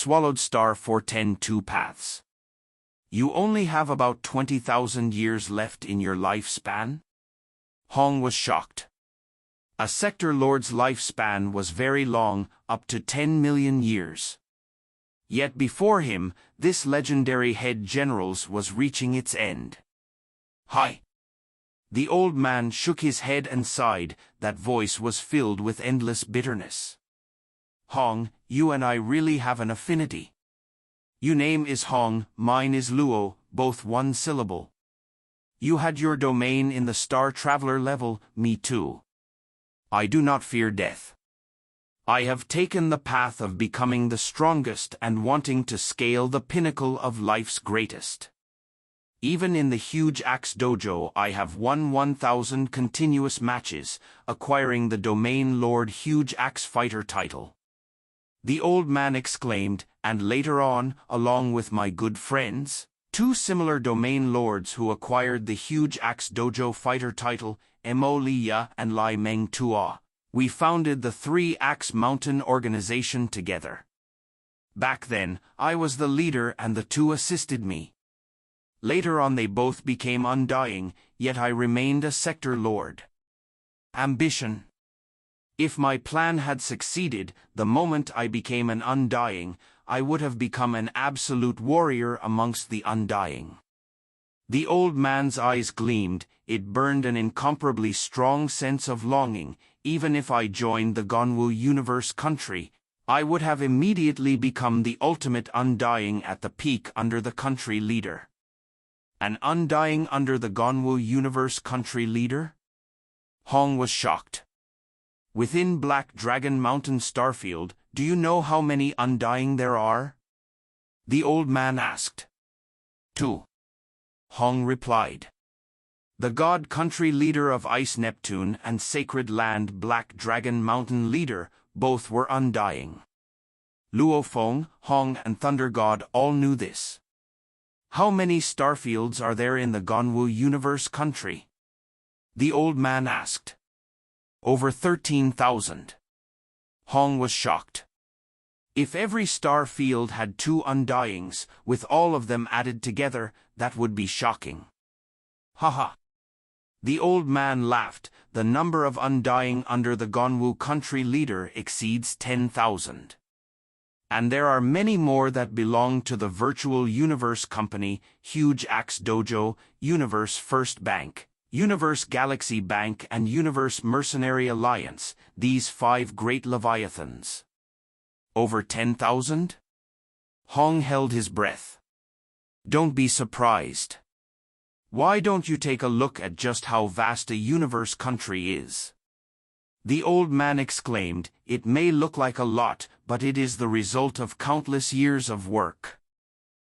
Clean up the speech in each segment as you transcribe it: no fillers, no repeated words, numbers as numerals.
Swallowed Star 4102 Paths. You only have about 20,000 years left in your lifespan? Hong was shocked. A Sector Lord's lifespan was very long, up to 10 million years. Yet before him, this legendary head general's was reaching its end. Hi! The old man shook his head and sighed. That voice was filled with endless bitterness. Hong, you and I really have an affinity. Your name is Hong, mine is Luo, both one syllable. You had your domain in the Star Traveler level, me too. I do not fear death. I have taken the path of becoming the strongest and wanting to scale the pinnacle of life's greatest. Even in the Huge Axe Dojo I have won 1,000 continuous matches, acquiring the Domain Lord Huge Axe Fighter title. The old man exclaimed, and later on, along with my good friends, 2 similar Domain Lords who acquired the Huge Axe Dojo Fighter title, Mo Liya and Lai Meng Tua, we founded the 3 Axe Mountain organization together. Back then, I was the leader and the 2 assisted me. Later on they both became undying, yet I remained a Sector Lord. Ambition. If my plan had succeeded, the moment I became an undying, I would have become an absolute warrior amongst the undying. The old man's eyes gleamed. It burned an incomparably strong sense of longing. Even if I joined the Gonwu Universe country, I would have immediately become the ultimate undying at the peak under the country leader. An undying under the Gonwu Universe country leader? Hong was shocked. Within Black Dragon Mountain Starfield, do you know how many undying there are? The old man asked. 2. Hong replied. The God Country leader of Ice Neptune and Sacred Land Black Dragon Mountain leader, both were undying. Luo Feng, Hong and Thunder God all knew this. How many starfields are there in the Gonwu Universe country? The old man asked. Over 13,000. Hong was shocked. If every star field had 2 undyings, with all of them added together, that would be shocking. Haha. The old man laughed. The number of undying under the Gonwu country leader exceeds 10,000. And there are many more that belong to the Virtual Universe Company, Huge Axe Dojo, Universe First Bank, Universe Galaxy Bank and Universe Mercenary Alliance, these 5 great leviathans. Over 10,000? Hong held his breath. Don't be surprised. Why don't you take a look at just how vast a universe country is? The old man exclaimed, it may look like a lot, but it is the result of countless years of work.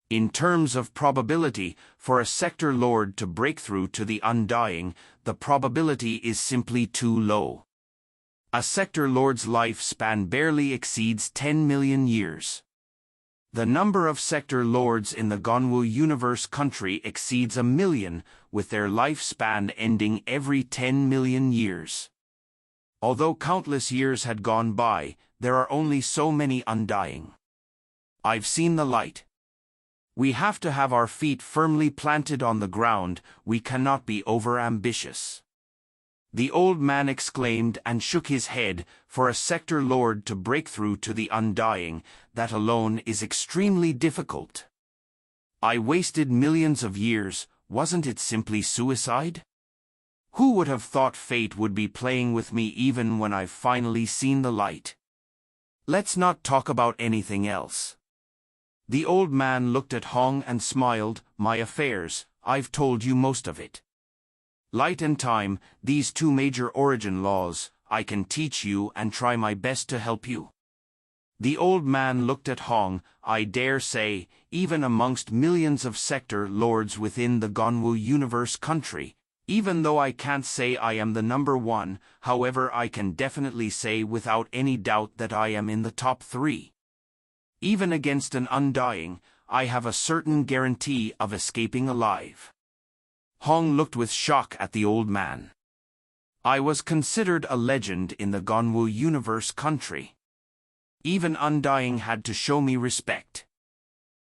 In terms of probability, for a Sector Lord to break through to the undying, the probability is simply too low. A Sector Lord's lifespan barely exceeds 10 million years. The number of Sector Lords in the Gonwu Universe country exceeds 1 million, with their lifespan ending every 10 million years. Although countless years had gone by, there are only so many undying. I've seen the light. We have to have our feet firmly planted on the ground. We cannot be over-ambitious. The old man exclaimed and shook his head. For a Sector Lord to break through to the undying, that alone is extremely difficult. I wasted millions of years. Wasn't it simply suicide? Who would have thought fate would be playing with me even when I've finally seen the light? Let's not talk about anything else. The old man looked at Hong and smiled. My affairs, I've told you most of it. Light and time, these 2 major origin laws, I can teach you and try my best to help you. The old man looked at Hong. I dare say, even amongst millions of Sector Lords within the Gonwu Universe country, even though I can't say I am the number 1, however I can definitely say without any doubt that I am in the top 3. Even against an undying, I have a certain guarantee of escaping alive. Hong looked with shock at the old man. I was considered a legend in the Gonwu Universe country. Even Undying had to show me respect.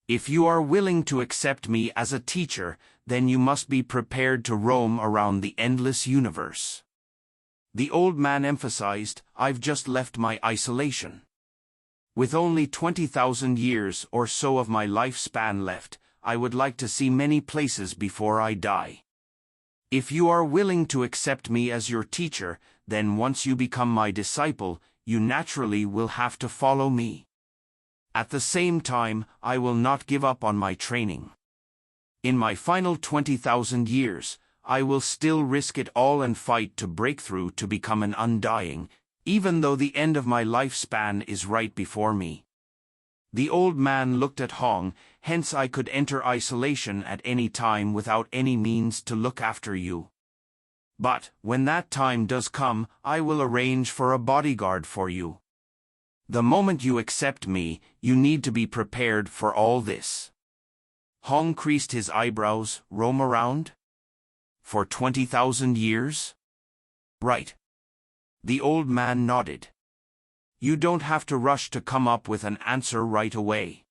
If you are willing to accept me as a teacher, then you must be prepared to roam around the endless universe. The old man emphasized, I've just left my isolation. With only 20,000 years or so of my lifespan left, I would like to see many places before I die. If you are willing to accept me as your teacher, then once you become my disciple, you naturally will have to follow me. At the same time, I will not give up on my training. In my final 20,000 years, I will still risk it all and fight to break through to become an Undying, even though the end of my lifespan is right before me. The old man looked at Hong, hence I could enter isolation at any time without any means to look after you. But, when that time does come, I will arrange for a bodyguard for you. The moment you accept me, you need to be prepared for all this. Hong creased his eyebrows. Roam around? For 20,000 years? Right. The old man nodded. You don't have to rush to come up with an answer right away.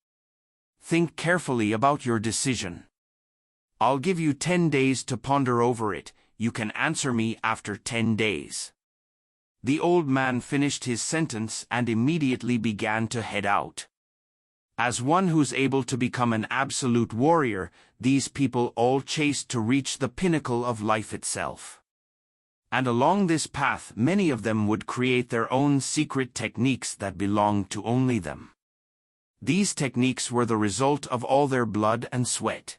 Think carefully about your decision. I'll give you 10 days to ponder over it. You can answer me after 10 days. The old man finished his sentence and immediately began to head out. As one who's able to become an absolute warrior, these people all chased to reach the pinnacle of life itself. And along this path, many of them would create their own secret techniques that belonged to only them. These techniques were the result of all their blood and sweat.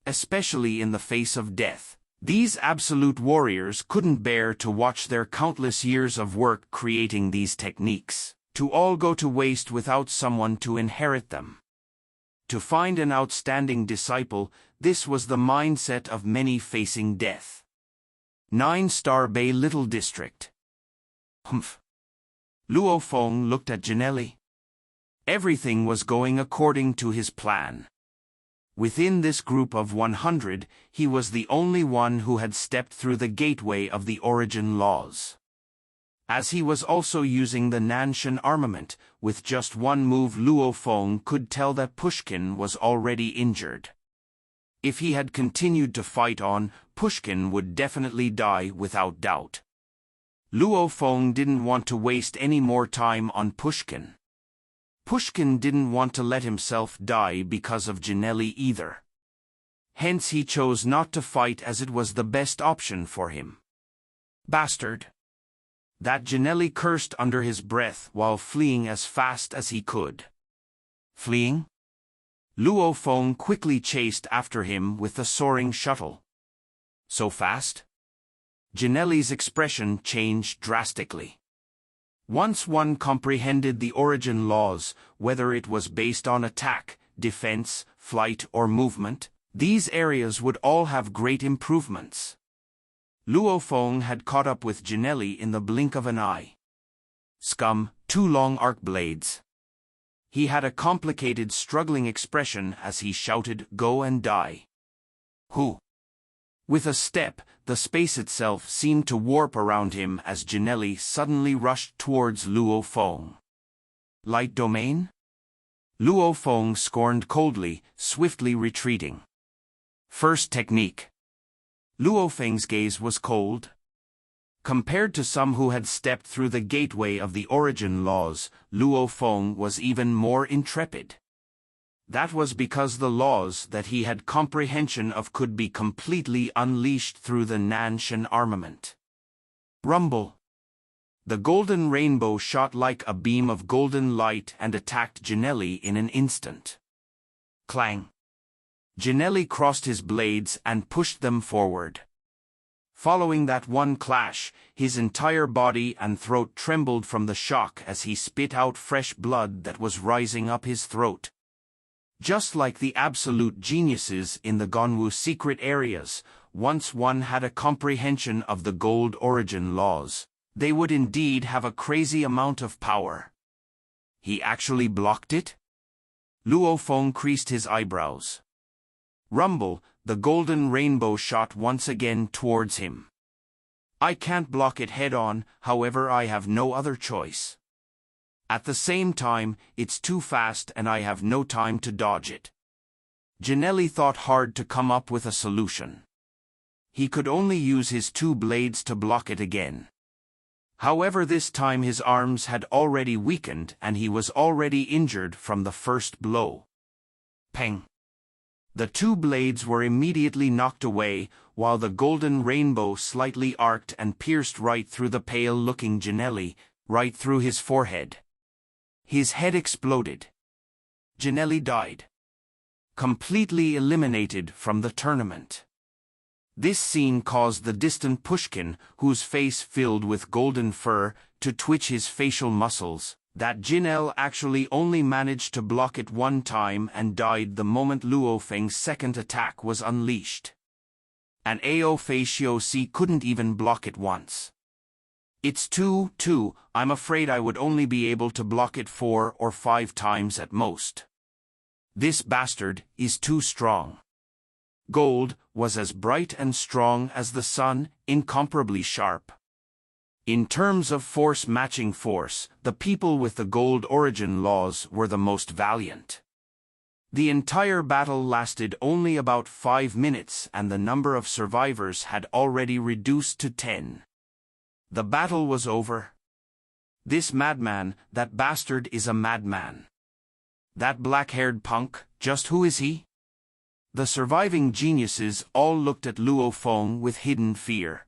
Especially in the face of death, these absolute warriors couldn't bear to watch their countless years of work creating these techniques to all go to waste without someone to inherit them. To find an outstanding disciple, this was the mindset of many facing death. 9-Star Bay Little District. Humph. Luo Feng looked at Janelli. Everything was going according to his plan. Within this group of 100, he was the only one who had stepped through the gateway of the origin laws. As he was also using the Nanshan armament, with just one move Luo Feng could tell that Pushkin was already injured. If he had continued to fight on, Pushkin would definitely die without doubt. Luo Feng didn't want to waste any more time on Pushkin. Pushkin didn't want to let himself die because of Janelli either. Hence he chose not to fight as it was the best option for him. Bastard! That Janelli cursed under his breath while fleeing as fast as he could. Fleeing? Luo Feng quickly chased after him with the soaring shuttle. So fast? Janelli's expression changed drastically. Once one comprehended the origin laws, whether it was based on attack, defense, flight or movement, these areas would all have great improvements. Luo Feng had caught up with Janelli in the blink of an eye. Scum, 2 long arc blades. He had a complicated struggling expression as he shouted, "Go and die." Who? With a step, the space itself seemed to warp around him as Janelli suddenly rushed towards Luo Feng. Light domain? Luo Feng scorned coldly, swiftly retreating. First technique. Luo Feng's gaze was cold. Compared to some who had stepped through the gateway of the origin laws, Luo Feng was even more intrepid. That was because the laws that he had comprehension of could be completely unleashed through the Nanshan armament. Rumble. The golden rainbow shot like a beam of golden light and attacked Janelli in an instant. Clang. Janelli crossed his blades and pushed them forward. Following that one clash, his entire body and throat trembled from the shock as he spit out fresh blood that was rising up his throat. Just like the absolute geniuses in the Gonwu secret areas, once one had a comprehension of the gold origin laws, they would indeed have a crazy amount of power. He actually blocked it? Luo Feng creased his eyebrows. Rumble, the golden rainbow shot once again towards him. I can't block it head-on, however I have no other choice. At the same time, it's too fast and I have no time to dodge it. Ginelli thought hard to come up with a solution. He could only use his two blades to block it again. However, this time his arms had already weakened and he was already injured from the first blow. Peng! The two blades were immediately knocked away, while the golden rainbow slightly arced and pierced right through the pale-looking Ginelli, right through his forehead. His head exploded. Ginelli died. Completely eliminated from the tournament. This scene caused the distant Pushkin, whose face filled with golden fur, to twitch his facial muscles. That Ginel actually only managed to block it one time and died the moment Luo Feng's second attack was unleashed. And Ao Fei Xiuxi couldn't even block it once. It's 2-2, I'm afraid I would only be able to block it 4 or 5 times at most. This bastard is too strong. Gold was as bright and strong as the sun, incomparably sharp. In terms of force matching force, the people with the gold origin laws were the most valiant. The entire battle lasted only about 5 minutes and the number of survivors had already reduced to 10. The battle was over. This madman, that bastard is a madman. That black-haired punk, just who is he? The surviving geniuses all looked at Luo Feng with hidden fear.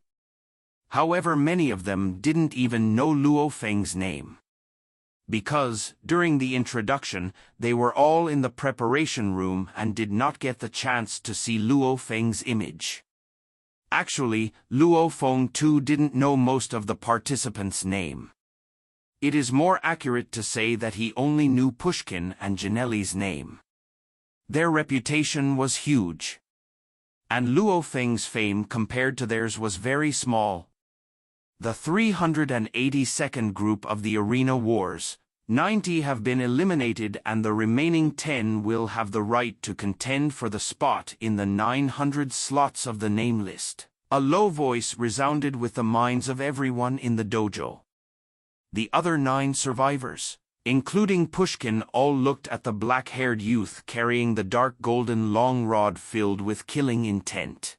However, many of them didn't even know Luo Feng's name. Because, during the introduction, they were all in the preparation room and did not get the chance to see Luo Feng's image. Actually, Luo Feng too didn't know most of the participants' name. It is more accurate to say that he only knew Pushkin and Ginelli's name. Their reputation was huge. And Luo Feng's fame compared to theirs was very small. The 382nd group of the Arena Wars, 90 have been eliminated and the remaining 10 will have the right to contend for the spot in the 900 slots of the name list. A low voice resounded with the minds of everyone in the dojo. The other 9 survivors, including Pushkin, all looked at the black-haired youth carrying the dark golden long rod filled with killing intent.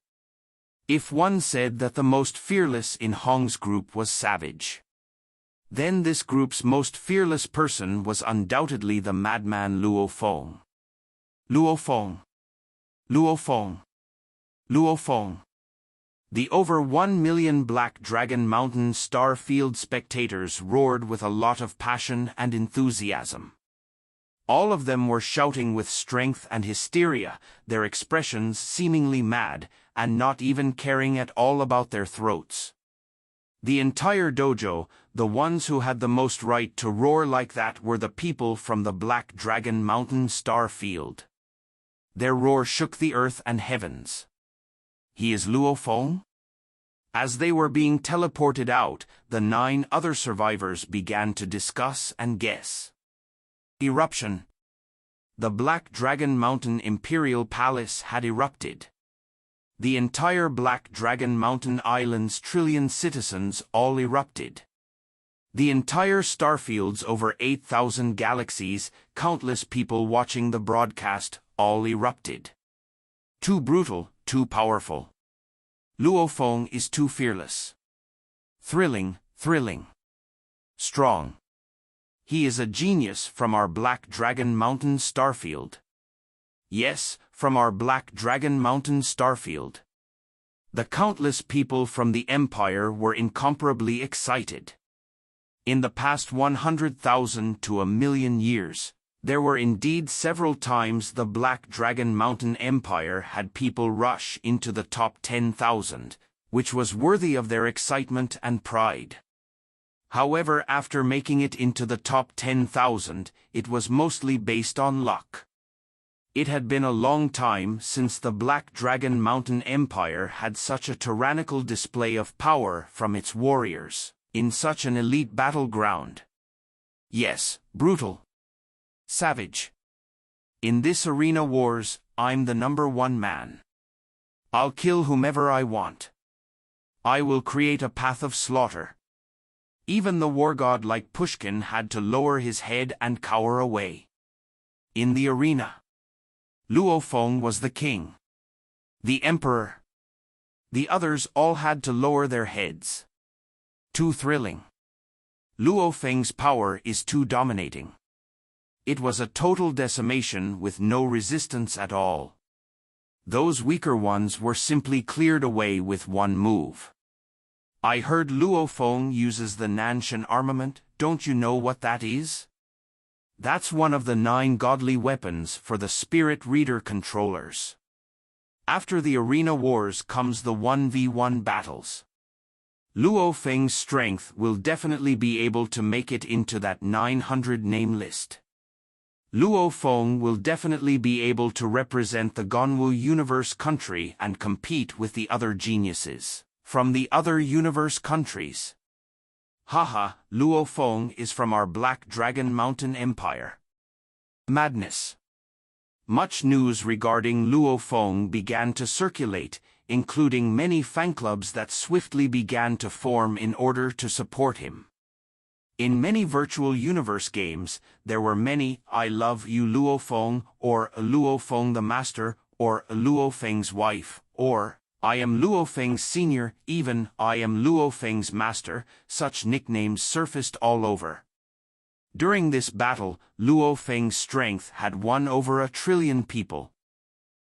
If one said that the most fearless in Hong's group was Savage, then this group's most fearless person was undoubtedly the madman Luo Feng. Luo Feng. Luo Feng. Luo Feng. The over 1 million Black Dragon Mountain Starfield spectators roared with a lot of passion and enthusiasm. All of them were shouting with strength and hysteria, their expressions seemingly mad, and not even caring at all about their throats. The entire dojo, the ones who had the most right to roar like that, were the people from the Black Dragon Mountain Starfield. Their roar shook the earth and heavens. He is Luo Feng? As they were being teleported out, the 9 other survivors began to discuss and guess. Eruption. The Black Dragon Mountain Imperial Palace had erupted. The entire Black Dragon Mountain Island's trillion citizens all erupted. The entire Starfield's over 8,000 galaxies, countless people watching the broadcast, all erupted. Too brutal, too powerful. Luo Feng is too fearless. Thrilling, thrilling. Strong. He is a genius from our Black Dragon Mountain Starfield. Yes, from our Black Dragon Mountain Starfield. The countless people from the Empire were incomparably excited. In the past 100,000 to 1,000,000 years, there were indeed several times the Black Dragon Mountain Empire had people rush into the top 10,000, which was worthy of their excitement and pride. However, after making it into the top 10,000, it was mostly based on luck. It had been a long time since the Black Dragon Mountain Empire had such a tyrannical display of power from its warriors, in such an elite battleground. Yes, brutal. Savage. In this arena wars, I'm the #1 man. I'll kill whomever I want. I will create a path of slaughter. Even the war god like Pushkin had to lower his head and cower away. In the arena, Luo Feng was the king, the emperor. The others all had to lower their heads. Too thrilling. Luo Feng's power is too dominating. It was a total decimation with no resistance at all. Those weaker ones were simply cleared away with one move. I heard Luo Feng uses the Nanshan armament. Don't you know what that is? That's one of the 9 godly weapons for the spirit reader controllers. After the arena wars comes the 1v1 battles. Luo Feng's strength will definitely be able to make it into that 900 name list. Luo Feng will definitely be able to represent the Gonwu universe country and compete with the other geniuses from the other universe countries. Haha, Luo Feng is from our Black Dragon Mountain Empire. Madness. Much news regarding Luo Feng began to circulate, including many fan clubs that swiftly began to form in order to support him. In many virtual universe games, there were many I love you Luo Feng, or Luo Feng the Master, or Luo Feng's wife, or I am Luo Feng's senior, even I am Luo Feng's master. Such nicknames surfaced all over. During this battle, Luo Feng's strength had won over 1 trillion people.